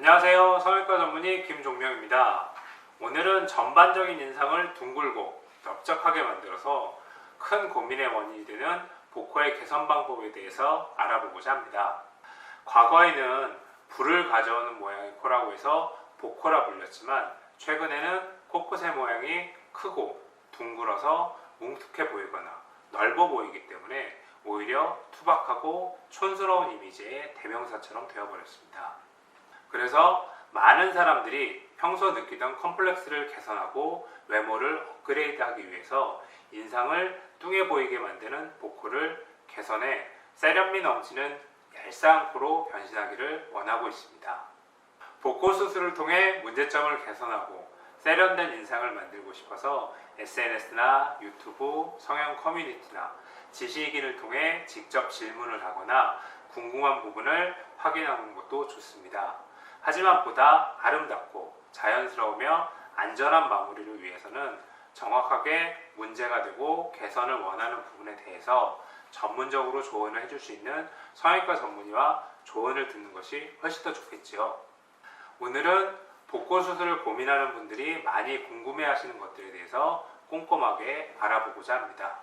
안녕하세요. 성형외과 전문의 김종명입니다. 오늘은 전반적인 인상을 둥글고 넓적하게 만들어서 큰 고민의 원인이 되는 복코의 개선 방법에 대해서 알아보고자 합니다. 과거에는 불을 가져오는 모양의 코라고 해서 복코라 불렸지만 최근에는 코끝의 모양이 크고 둥글어서 뭉툭해 보이거나 넓어 보이기 때문에 오히려 투박하고 촌스러운 이미지의 대명사처럼 되어버렸습니다. 그래서 많은 사람들이 평소 느끼던 컴플렉스를 개선하고 외모를 업그레이드하기 위해서 인상을 뚱해 보이게 만드는 복코를 개선해 세련미 넘치는 얄쌍한 코로 변신하기를 원하고 있습니다. 복코 수술을 통해 문제점을 개선하고 세련된 인상을 만들고 싶어서 SNS나 유튜브, 성형 커뮤니티나 지식인을 통해 직접 질문을 하거나 궁금한 부분을 확인하는 것도 좋습니다. 하지만 보다 아름답고 자연스러우며 안전한 마무리를 위해서는 정확하게 문제가 되고 개선을 원하는 부분에 대해서 전문적으로 조언을 해줄 수 있는 성형외과 전문의와 조언을 듣는 것이 훨씬 더 좋겠지요. 오늘은 복코 수술을 고민하는 분들이 많이 궁금해 하시는 것들에 대해서 꼼꼼하게 알아보고자 합니다.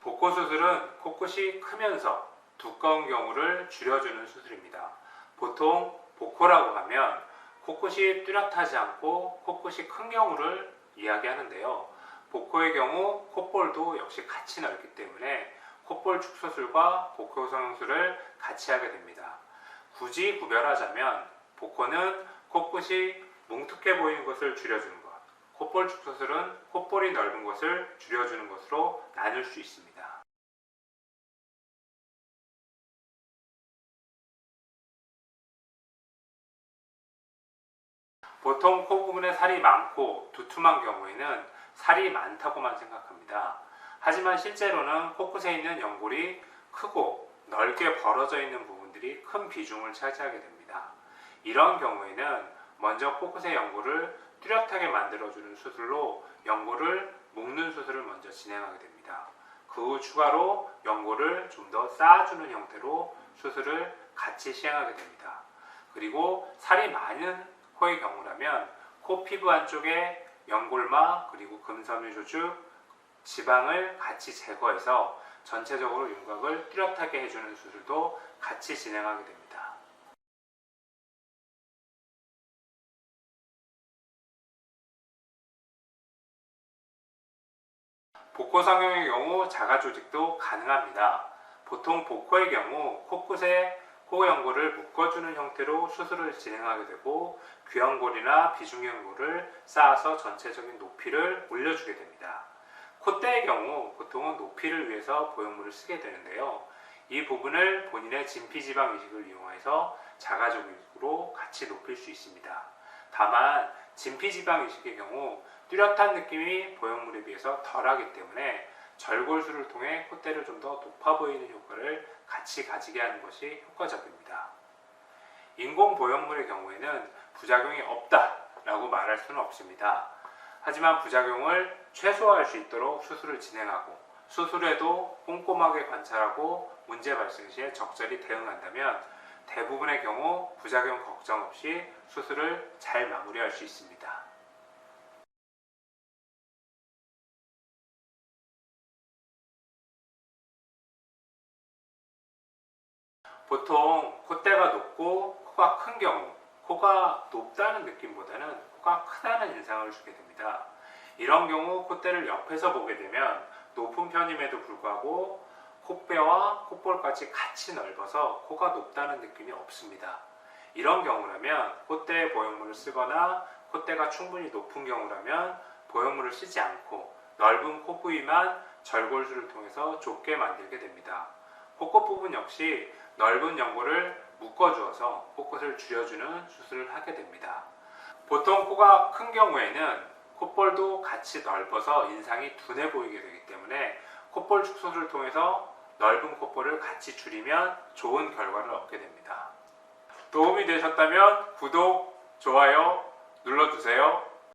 복코 수술은 코끝이 크면서 두꺼운 경우를 줄여주는 수술입니다. 보통 복코라고 하면 코끝이 뚜렷하지 않고 코끝이 큰 경우를 이야기하는데요. 복코의 경우 콧볼도 역시 같이 넓기 때문에 콧볼 축소술과 복코 성형술을 같이 하게 됩니다. 굳이 구별하자면 복코는 코끝이 뭉툭해 보이는 것을 줄여주는 것, 콧볼 축소술은 콧볼이 넓은 것을 줄여주는 것으로 나눌 수 있습니다. 보통 코 부분에 살이 많고 두툼한 경우에는 살이 많다고만 생각합니다. 하지만 실제로는 코끝에 있는 연골이 크고 넓게 벌어져 있는 부분들이 큰 비중을 차지하게 됩니다. 이런 경우에는 먼저 코끝의 연골을 뚜렷하게 만들어주는 수술로 연골을 묶는 수술을 먼저 진행하게 됩니다. 그 후 추가로 연골을 좀 더 쌓아주는 형태로 수술을 같이 시행하게 됩니다. 그리고 살이 많은 코의 경우라면 코 피부 안쪽에 연골마 그리고 금섬유 조직, 지방을 같이 제거해서 전체적으로 윤곽을 뚜렷하게 해주는 수술도 같이 진행하게 됩니다. 복코 성형의 경우 자가 조직도 가능합니다. 보통 복코의 경우 코끝에 코 연골을 묶어주는 형태로 수술을 진행하게 되고 귀연골이나 비중연골을 쌓아서 전체적인 높이를 올려주게 됩니다. 콧대의 경우 보통은 높이를 위해서 보형물을 쓰게 되는데요. 이 부분을 본인의 진피지방 이식을 이용해서 자가적으로 같이 높일 수 있습니다. 다만 진피지방 이식의 경우 뚜렷한 느낌이 보형물에 비해서 덜하기 때문에 절골술을 통해 콧대를 좀 더 높아 보이는 효과를 같이 가지게 하는 것이 효과적입니다. 인공 보형물의 경우에는 부작용이 없다라고 말할 수는 없습니다. 하지만 부작용을 최소화할 수 있도록 수술을 진행하고 수술에도 꼼꼼하게 관찰하고 문제 발생 시에 적절히 대응한다면 대부분의 경우 부작용 걱정 없이 수술을 잘 마무리할 수 있습니다. 보통 콧대가 높고 코가 큰 경우, 코가 높다는 느낌보다는 코가 크다는 인상을 주게 됩니다. 이런 경우 콧대를 옆에서 보게 되면 높은 편임에도 불구하고 콧배와 콧볼까지 같이 넓어서 코가 높다는 느낌이 없습니다. 이런 경우라면 콧대에 보형물을 쓰거나 콧대가 충분히 높은 경우라면 보형물을 쓰지 않고 넓은 코 부위만 절골술을 통해서 좁게 만들게 됩니다. 코끝 부분 역시 넓은 연골을 묶어주어서 코끝을 줄여주는 수술을 하게 됩니다. 보통 코가 큰 경우에는 콧볼도 같이 넓어서 인상이 둔해 보이게 되기 때문에 콧볼 축소술을 통해서 넓은 콧볼을 같이 줄이면 좋은 결과를 얻게 됩니다. 도움이 되셨다면 구독, 좋아요 눌러주세요.